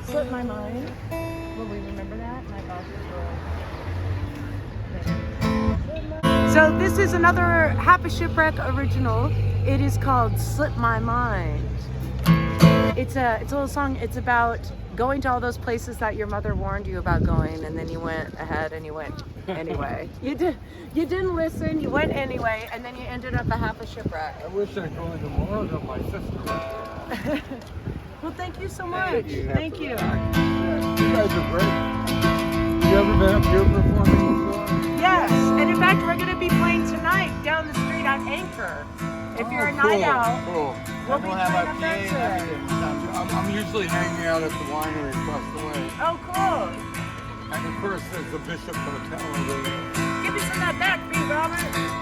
Slipped my mind. Will we remember that? My bosses will. So this is another Half-A-Shipwreck original. It is called Slip My Mind. It's a little song. It's about going to all those places that your mother warned you about going, and then you went ahead and you went anyway. You didn't listen, you went anyway, and then you ended up a Half-A-Shipwreck. I wish I'd go into more of my sister. Well, thank you so much. Thank you. Yeah, you guys are great. You ever been up here performing before? Yes, and in fact, we're going to be playing tonight down the street on Anchor. If you're a night out, cool. we'll be have playing a up there PA today. I'm usually hanging out at the winery across the way. Oh, cool. And of course, there's the Bishop Hotel over there. Give me some of that back, B. Robert.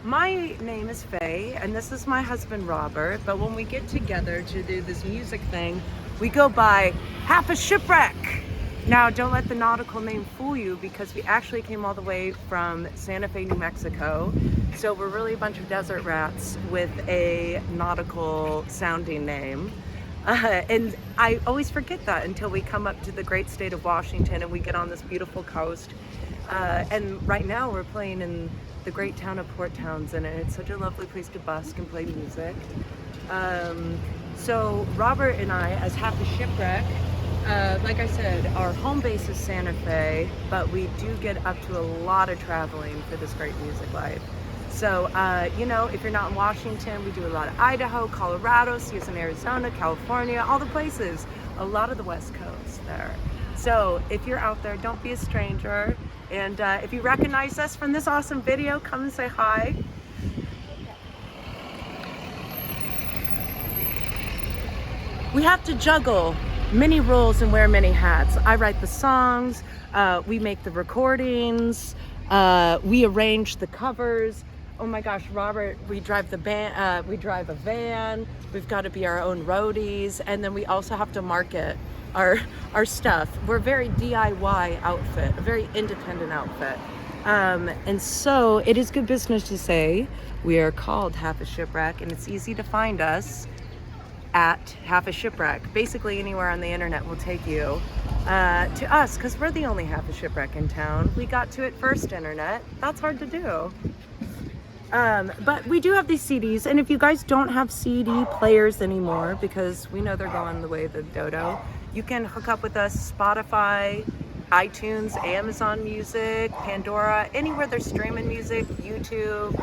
My name is Faye, and this is my husband Robert, but when we get together to do this music thing, we go by Half-A-Shipwreck. Now, don't let the nautical name fool you, because we actually came all the way from Santa Fe, New Mexico, so we're really a bunch of desert rats with a nautical sounding name. And I always forget that until we come up to the great state of Washington and we get on this beautiful coast. And right now we're playing in the great town of Port Townsend, and it's such a lovely place to busk and play music. So Robert and I, as Half-A-Shipwreck, Like I said, our home base is Santa Fe, but we do get up to a lot of traveling for this great music life. So, you know, if you're not in Washington, we do a lot of Idaho, Colorado, see us in Arizona, California, all the places, a lot of the West Coast there. So if you're out there, don't be a stranger. And if you recognize us from this awesome video, come and say hi. We have to juggle many roles and wear many hats. I write the songs, we make the recordings, we arrange the covers. Oh my gosh, Robert, we drive the band, we drive a van, we've got to be our own roadies, and then we also have to market our stuff. We're a very DIY outfit, a very independent outfit. And so it is good business to say we are called Half-A-Shipwreck, and it's easy to find us at Half-A-Shipwreck. Basically anywhere on the internet will take you to us, because we're the only Half-A-Shipwreck in town. We got to it first, internet. That's hard to do. But we do have these CDs, and if you guys don't have CD players anymore, because we know they're going the way of the dodo, you can hook up with us Spotify, iTunes, Amazon Music, Pandora, anywhere they're streaming music, YouTube,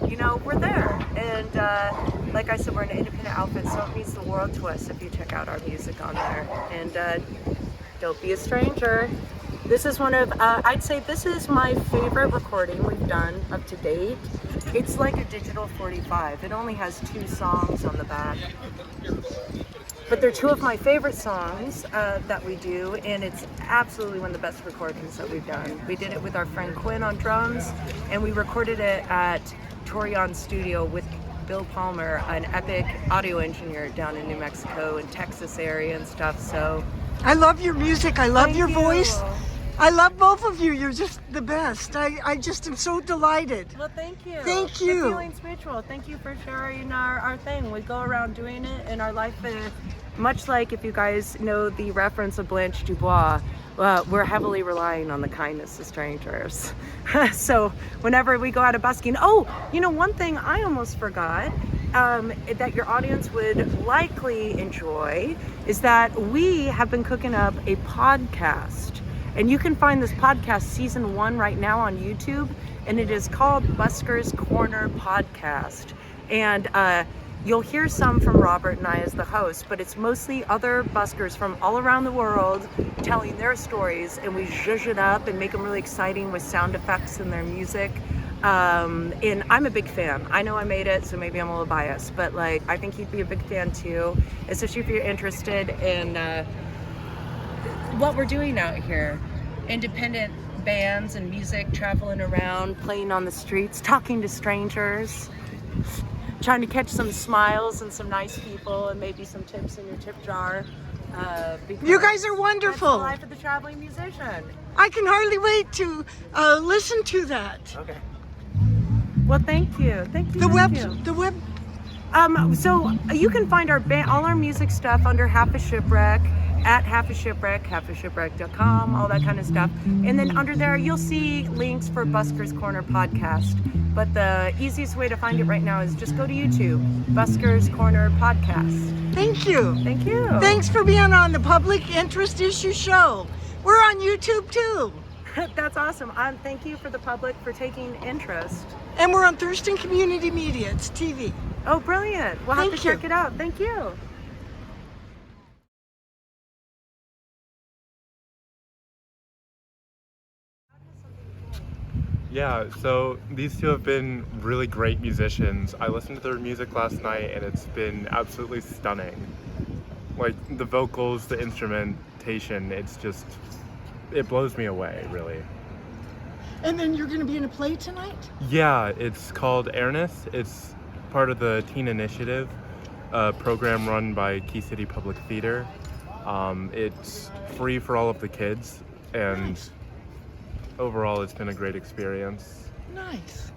you know, we're there. And like I said, we're an independent outfit, so it means the world to us if you check out our music on there. And don't be a stranger. This is one of, I'd say this is my favorite recording we've done up to date. It's like a digital 45. It only has 2 songs on the back. But they're 2 of my favorite songs that we do, and it's absolutely one of the best recordings that we've done. We did it with our friend Quinn on drums, and we recorded it at Torion Studio with Bill Palmer, an epic audio engineer down in New Mexico and Texas area and stuff. So I love your music. I love your you. voice. I love both of you. You're just the best. I just am so delighted. Well, thank you. Thank you. The feeling's mutual. Thank you for sharing our thing. We go around doing it, and our life is much like, if you guys know the reference of Blanche Dubois, we're heavily relying on the kindness of strangers. So whenever we go out of busking, oh, you know, one thing I almost forgot that your audience would likely enjoy is that we have been cooking up a podcast. And you can find this podcast season 1 right now on YouTube, and it is called Buskers Corner Podcast. And you'll hear some from Robert and I as the host, but it's mostly other buskers from all around the world telling their stories, and we zhuzh it up and make them really exciting with sound effects in their music. And I'm a big fan. I know I made it, so maybe I'm a little biased, but like, I think you'd be a big fan too, especially if you're interested in what we're doing out here. Independent bands and music, traveling around, playing on the streets, talking to strangers, trying to catch some smiles and some nice people, and maybe some tips in your tip jar. You guys are wonderful. That's the life of the traveling musician. I can hardly wait to listen to that. Okay. Well, thank you. Thank you. The thank web, you. the web. So you can find our all our music stuff under Half-A-Shipwreck, at Half-A-Shipwreck, halfashipwreck.com, all that kind of stuff. And then under there, you'll see links for Buskers Corner Podcast. But the easiest way to find it right now is just go to YouTube, Buskers Corner Podcast. Thank you. Thank you. Thanks for being on the Public Interest Issue Show. We're on YouTube too. That's awesome. Thank you for the public for taking interest. And we're on Thurston Community Media. It's TV. Oh, brilliant. We'll have to Thank you. check it out. Thank you. Yeah, so these 2 have been really great musicians. I listened to their music last night and it's been absolutely stunning. Like the vocals, the instrumentation, it blows me away, really. And then you're going to be in a play tonight? Yeah, it's called Airness. It's part of the Teen Initiative, a program run by Key City Public Theater. It's free for all of the kids, and Nice. overall it's been a great experience. Nice.